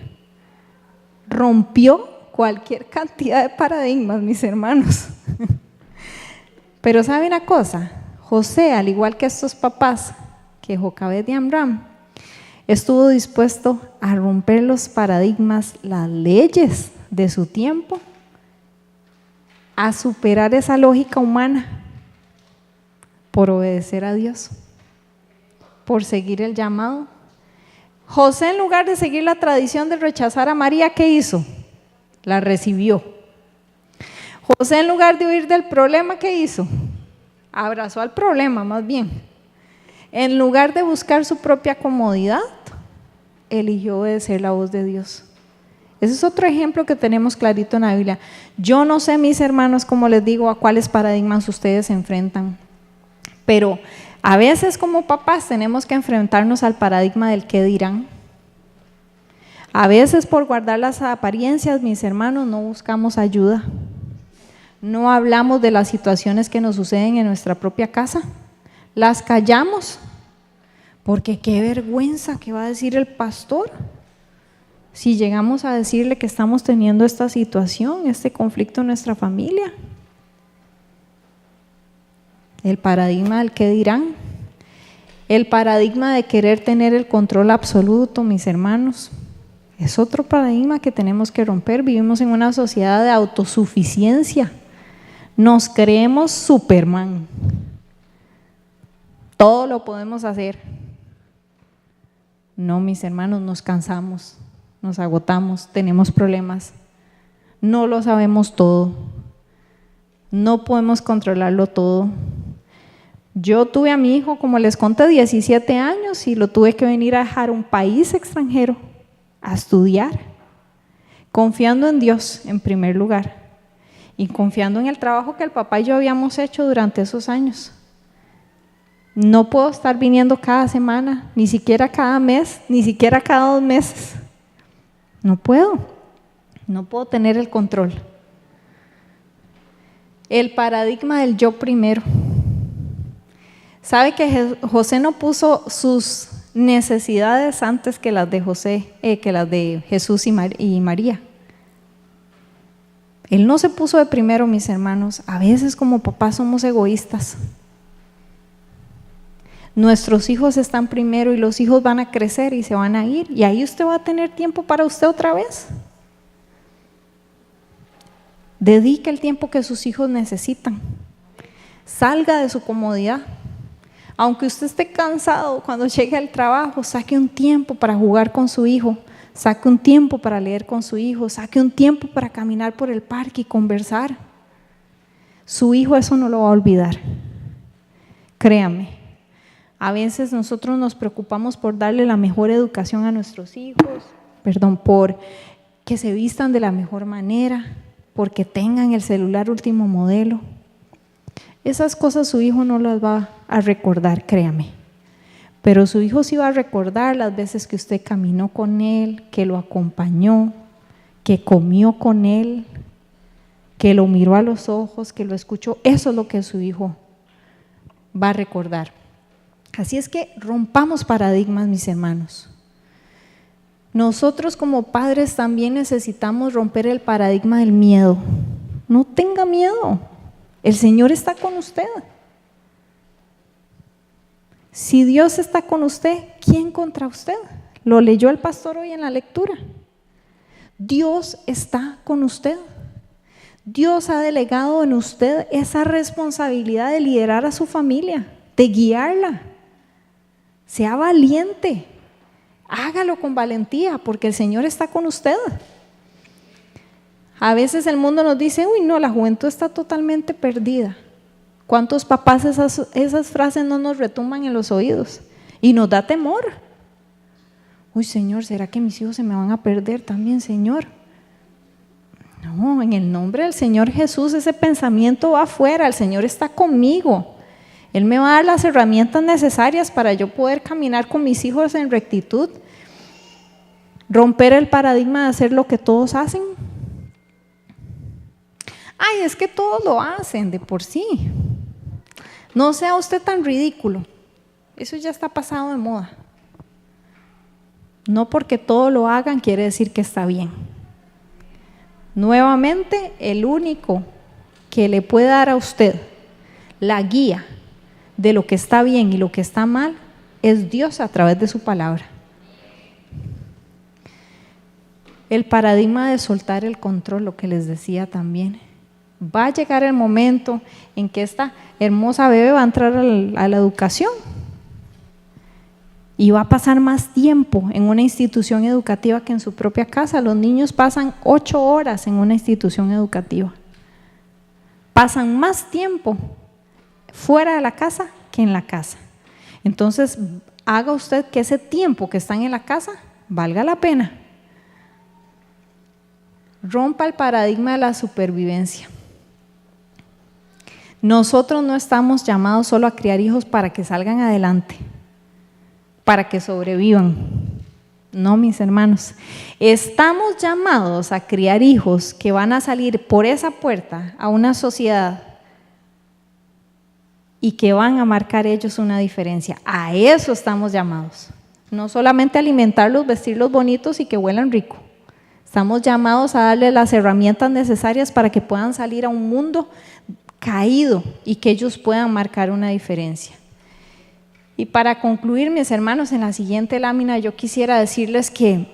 Rompió cualquier cantidad de paradigmas, mis hermanos. Pero ¿sabe una cosa? José, al igual que estos papás, que Jocabed y Amram, estuvo dispuesto a romper los paradigmas, las leyes de su tiempo, a superar esa lógica humana por obedecer a Dios, por seguir el llamado. José, en lugar de seguir la tradición de rechazar a María, ¿qué hizo? La recibió. José, en lugar de huir del problema, ¿qué hizo? Abrazó al problema, más bien. En lugar de buscar su propia comodidad, eligió obedecer la voz de Dios. Ese es otro ejemplo que tenemos clarito en la Biblia. Yo no sé, mis hermanos, como les digo, a cuáles paradigmas ustedes se enfrentan, pero a veces como papás tenemos que enfrentarnos al paradigma del qué dirán. A veces por guardar las apariencias, mis hermanos, no buscamos ayuda. No hablamos de las situaciones que nos suceden en nuestra propia casa. Las callamos, porque qué vergüenza que va a decir el pastor si llegamos a decirle que estamos teniendo esta situación, este conflicto en nuestra familia. El paradigma del qué dirán, el paradigma de querer tener el control absoluto, mis hermanos, es otro paradigma que tenemos que romper. Vivimos en una sociedad de autosuficiencia, nos creemos Superman, todo lo podemos hacer. No, mis hermanos, nos cansamos, nos agotamos, tenemos problemas, no lo sabemos todo, no podemos controlarlo todo. Yo tuve a mi hijo, como les conté, 17 años y lo tuve que venir a dejar a un país extranjero a estudiar, confiando en Dios en primer lugar y confiando en el trabajo que el papá y yo habíamos hecho durante esos años. No puedo estar viniendo cada semana, ni siquiera cada mes, ni siquiera cada 2 meses. No puedo tener el control. El paradigma del yo primero. ¿Sabe que José no puso sus necesidades antes que las de Jesús y María? Él no se puso de primero, mis hermanos. A veces como papás somos egoístas. Nuestros hijos están primero y los hijos van a crecer y se van a ir, y ahí usted va a tener tiempo para usted otra vez. Dedique el tiempo que sus hijos necesitan. Salga de su comodidad. Aunque usted esté cansado cuando llegue al trabajo, saque un tiempo para jugar con su hijo, saque un tiempo para leer con su hijo, saque un tiempo para caminar por el parque y conversar. Su hijo eso no lo va a olvidar. Créame. A veces nosotros nos preocupamos por darle la mejor educación a nuestros hijos, por que se vistan de la mejor manera, porque tengan el celular último modelo. Esas cosas su hijo no las va a recordar, créame. Pero su hijo sí va a recordar las veces que usted caminó con él, que lo acompañó, que comió con él, que lo miró a los ojos, que lo escuchó. Eso es lo que su hijo va a recordar. Así es que rompamos paradigmas, mis hermanos. Nosotros como padres también necesitamos romper el paradigma del miedo. No tenga miedo, el Señor está con usted. Si Dios está con usted, ¿quién contra usted? Lo leyó el pastor hoy en la lectura. Dios está con usted. Dios ha delegado en usted esa responsabilidad de liderar a su familia, de guiarla. Sea valiente, hágalo con valentía, porque el Señor está con usted. A veces el mundo nos dice, uy no, la juventud está totalmente perdida. ¿Cuántos papás esas frases no nos retumban en los oídos? Y nos da temor. Uy Señor, ¿será que mis hijos se me van a perder también, Señor? No, en el nombre del Señor Jesús ese pensamiento va afuera, el Señor está conmigo. Él me va a dar las herramientas necesarias para yo poder caminar con mis hijos en rectitud, romper el paradigma de hacer lo que todos hacen. Ay, es que todos lo hacen de por sí. No sea usted tan ridículo, eso ya está pasado de moda. No porque todos lo hagan quiere decir que está bien. Nuevamente, el único que le puede dar a usted la guía de lo que está bien y lo que está mal es Dios a través de su palabra. El paradigma de soltar el control, lo que les decía también. Va a llegar el momento en que esta hermosa bebé va a entrar a la educación y va a pasar más tiempo en una institución educativa que en su propia casa. Los niños pasan 8 horas en una institución educativa. Pasan más tiempo fuera de la casa que en la casa. Entonces, haga usted que ese tiempo que están en la casa valga la pena. Rompa el paradigma de la supervivencia. Nosotros no estamos llamados solo a criar hijos para que salgan adelante, para que sobrevivan. No, mis hermanos, estamos llamados a criar hijos que van a salir por esa puerta a una sociedad y que van a marcar ellos una diferencia. A eso estamos llamados. No solamente alimentarlos, vestirlos bonitos y que huelan rico. Estamos llamados a darles las herramientas necesarias para que puedan salir a un mundo caído y que ellos puedan marcar una diferencia. Y para concluir, mis hermanos, en la siguiente lámina yo quisiera decirles que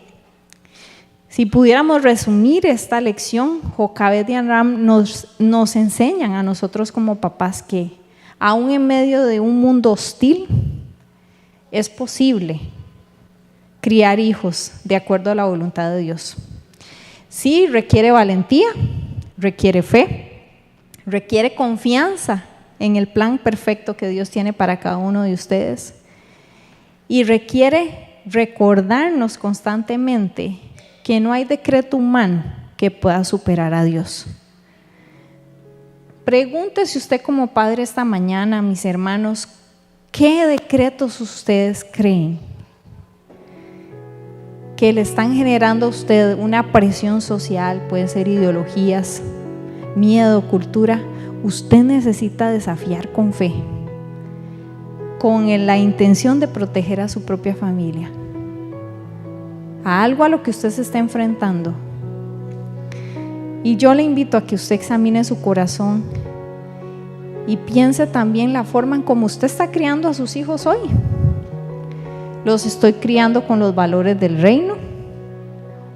si pudiéramos resumir esta lección, Jocabed y Amram nos enseñan a nosotros como papás que aún en medio de un mundo hostil es posible criar hijos de acuerdo a la voluntad de Dios. Sí, requiere valentía, requiere fe, requiere confianza en el plan perfecto que Dios tiene para cada uno de ustedes y requiere recordarnos constantemente que no hay decreto humano que pueda superar a Dios. Pregúntese usted como padre esta mañana, mis hermanos, ¿qué decretos ustedes creen que le están generando a usted una presión social? Pueden ser ideologías, miedo, cultura. Usted necesita desafiar con fe, con la intención de proteger a su propia familia, a algo a lo que usted se está enfrentando. Y yo le invito a que usted examine su corazón y piense también la forma en cómo usted está criando a sus hijos hoy. ¿Los estoy criando con los valores del reino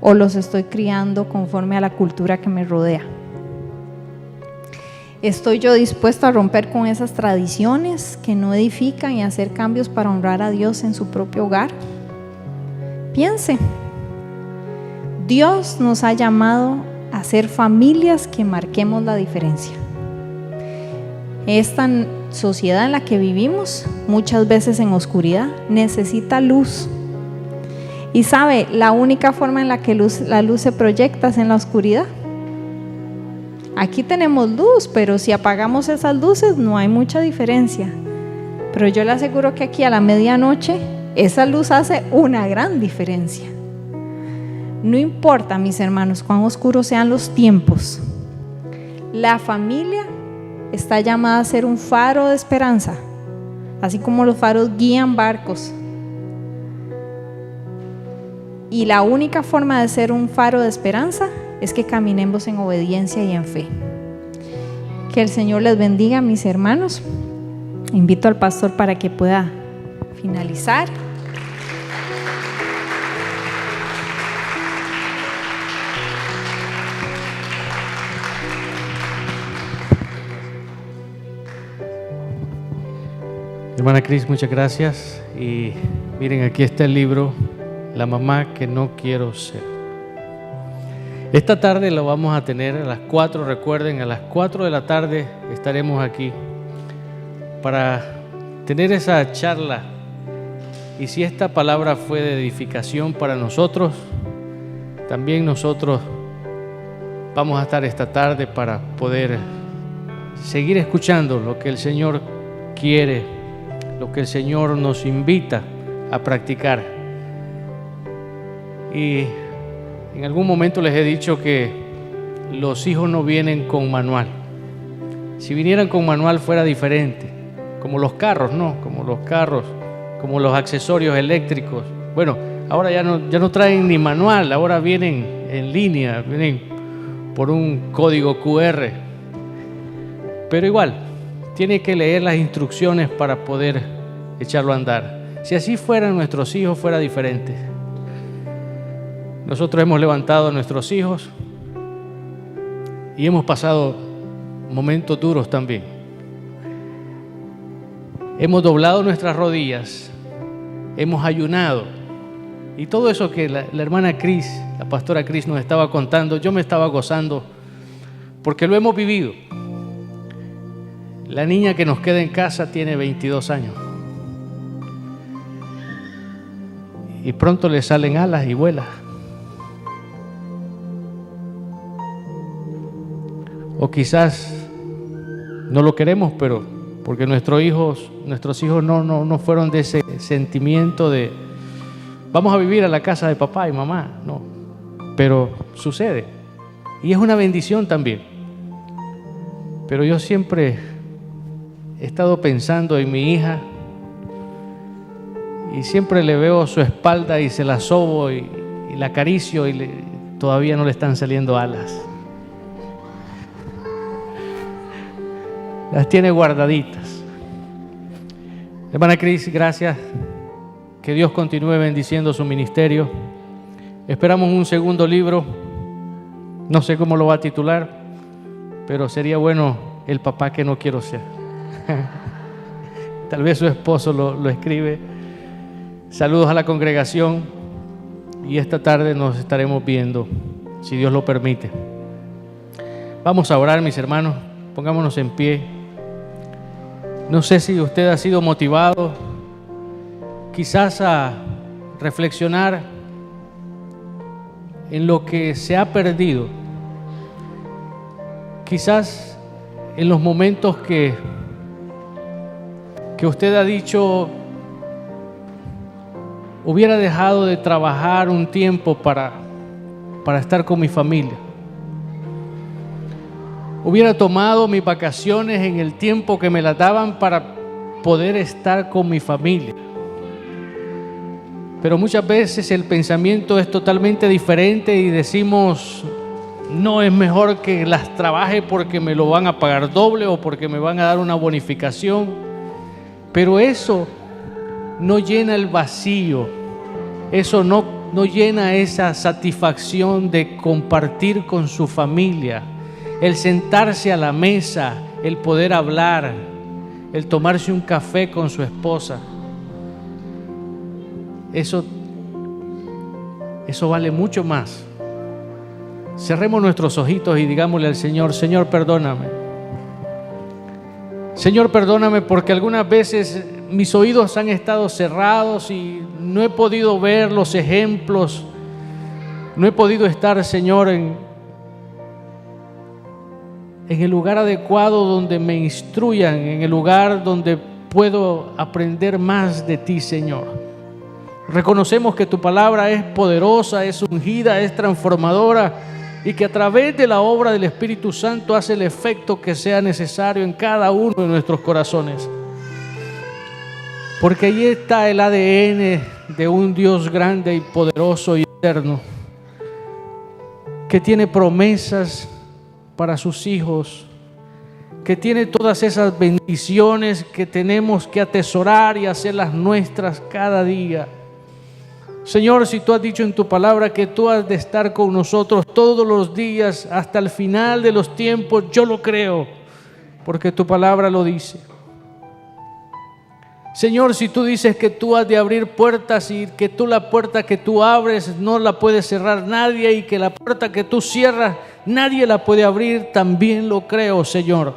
o los estoy criando conforme a la cultura que me rodea? ¿Estoy yo dispuesto a romper con esas tradiciones que no edifican y hacer cambios para honrar a Dios en su propio hogar? Piense. Dios nos ha llamado a ser familias que marquemos la diferencia. Esta sociedad en la que vivimos, muchas veces en oscuridad, necesita luz. Y sabe, la única forma en la que la luz se proyecta es en la oscuridad. Aquí tenemos luz, pero si apagamos esas luces no hay mucha diferencia. Pero yo le aseguro que aquí a la medianoche esa luz hace una gran diferencia. No importa, mis hermanos, cuán oscuros sean los tiempos, la familia está llamada a ser un faro de esperanza, así como los faros guían barcos. Y la única forma de ser un faro de esperanza es que caminemos en obediencia y en fe. Que el Señor les bendiga, mis hermanos. Invito al pastor para que pueda finalizar. Hermana Cris, muchas gracias. Y miren, aquí está el libro, La mamá que no quiero ser. Esta tarde lo vamos a tener a las 4, recuerden, a las 4 de la tarde estaremos aquí para tener esa charla. Y si esta palabra fue de edificación para nosotros, también nosotros vamos a estar esta tarde para poder seguir escuchando lo que el Señor quiere, lo que el Señor nos invita a practicar. Y en algún momento les he dicho que los hijos no vienen con manual. Si vinieran con manual fuera diferente, como los carros, ¿no? Como los carros, como los accesorios eléctricos. Bueno, ahora ya no traen ni manual, ahora vienen en línea, vienen por un código QR. Pero igual, tiene que leer las instrucciones para poder echarlo a andar. Si así fueran nuestros hijos, fuera diferente. Nosotros hemos levantado a nuestros hijos y hemos pasado momentos duros también. Hemos doblado nuestras rodillas, hemos ayunado, y todo eso que la hermana Cris, la pastora Cris nos estaba contando, yo me estaba gozando porque lo hemos vivido. La niña que nos queda en casa tiene 22 años y pronto le salen alas y vuela. O quizás no lo queremos, pero porque nuestros hijos no fueron de ese sentimiento de vamos a vivir a la casa de papá y mamá, no. Pero sucede y es una bendición también. Pero yo siempre he estado pensando en mi hija y siempre le veo su espalda y se la sobo y la acaricio y todavía no le están saliendo alas. Las tiene guardaditas. Hermana Cris, gracias. Que Dios continúe bendiciendo su ministerio. Esperamos un segundo libro. No sé cómo lo va a titular, pero sería bueno El papá que no quiero ser. Tal vez su esposo lo escribe. Saludos a la congregación y esta tarde nos estaremos viendo, si Dios lo permite. Vamos a orar, mis hermanos. Pongámonos en pie. No sé si usted ha sido motivado quizás a reflexionar en lo que se ha perdido. Quizás en los momentos que usted ha dicho, hubiera dejado de trabajar un tiempo para estar con mi familia. Hubiera tomado mis vacaciones en el tiempo que me las daban para poder estar con mi familia. Pero muchas veces el pensamiento es totalmente diferente y decimos, no, es mejor que las trabaje porque me lo van a pagar doble o porque me van a dar una bonificación. Pero eso no llena el vacío, eso no llena esa satisfacción de compartir con su familia, el sentarse a la mesa, el poder hablar, el tomarse un café con su esposa. Eso vale mucho más. Cerremos nuestros ojitos y digámosle al Señor, Señor, perdóname. Señor, perdóname porque algunas veces mis oídos han estado cerrados y no he podido ver los ejemplos. No he podido estar, Señor, en el lugar adecuado donde me instruyan, en el lugar donde puedo aprender más de ti, Señor. Reconocemos que tu palabra es poderosa, es ungida, es transformadora y que a través de la obra del Espíritu Santo hace el efecto que sea necesario en cada uno de nuestros corazones. Porque ahí está el ADN de un Dios grande y poderoso y eterno, que tiene promesas para sus hijos, que tiene todas esas bendiciones que tenemos que atesorar y hacerlas nuestras cada día. Señor, si tú has dicho en tu palabra que tú has de estar con nosotros todos los días hasta el final de los tiempos, yo lo creo, porque tu palabra lo dice. Señor, si tú dices que tú has de abrir puertas y que tú la puerta que tú abres no la puede cerrar nadie y que la puerta que tú cierras nadie la puede abrir, también lo creo, Señor.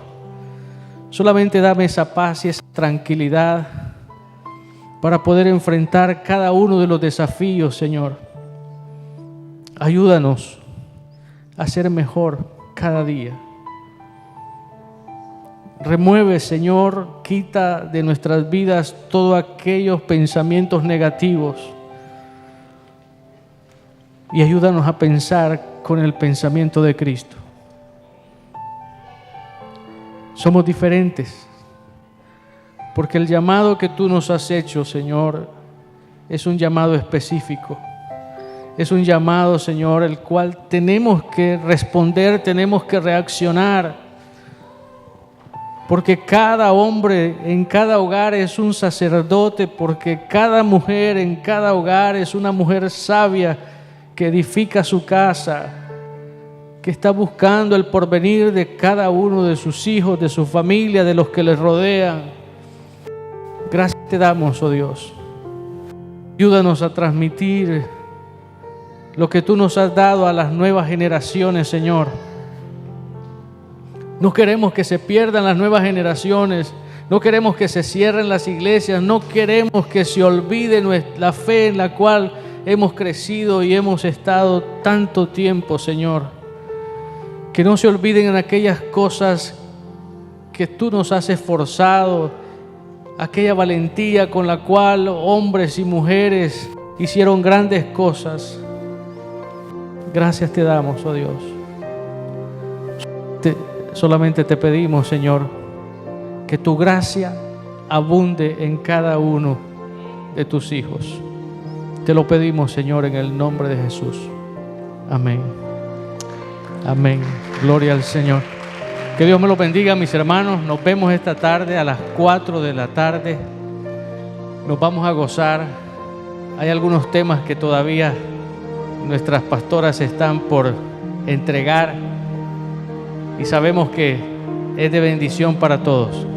Solamente dame esa paz y esa tranquilidad para poder enfrentar cada uno de los desafíos, Señor. Ayúdanos a ser mejor cada día. Remueve, Señor, quita de nuestras vidas todos aquellos pensamientos negativos y ayúdanos a pensar con el pensamiento de Cristo. Somos diferentes, porque el llamado que tú nos has hecho, Señor, es un llamado específico. Es un llamado, Señor, el cual tenemos que responder, tenemos que reaccionar. Porque cada hombre en cada hogar es un sacerdote, porque cada mujer en cada hogar es una mujer sabia que edifica su casa, que está buscando el porvenir de cada uno de sus hijos, de su familia, de los que les rodean. Gracias te damos, oh Dios. Ayúdanos a transmitir lo que tú nos has dado a las nuevas generaciones, Señor. No queremos que se pierdan las nuevas generaciones, no queremos que se cierren las iglesias, no queremos que se olvide la fe en la cual hemos crecido y hemos estado tanto tiempo, Señor. Que no se olviden en aquellas cosas que tú nos has esforzado, aquella valentía con la cual hombres y mujeres hicieron grandes cosas. Gracias te damos, oh Dios. Solamente te pedimos, Señor, que tu gracia abunde en cada uno de tus hijos. Te lo pedimos, Señor, en el nombre de Jesús. Amén. Amén. Gloria al Señor. Que Dios me lo bendiga, mis hermanos. Nos vemos esta tarde a las 4 de la tarde. Nos vamos a gozar. Hay algunos temas que todavía nuestras pastoras están por entregar y sabemos que es de bendición para todos.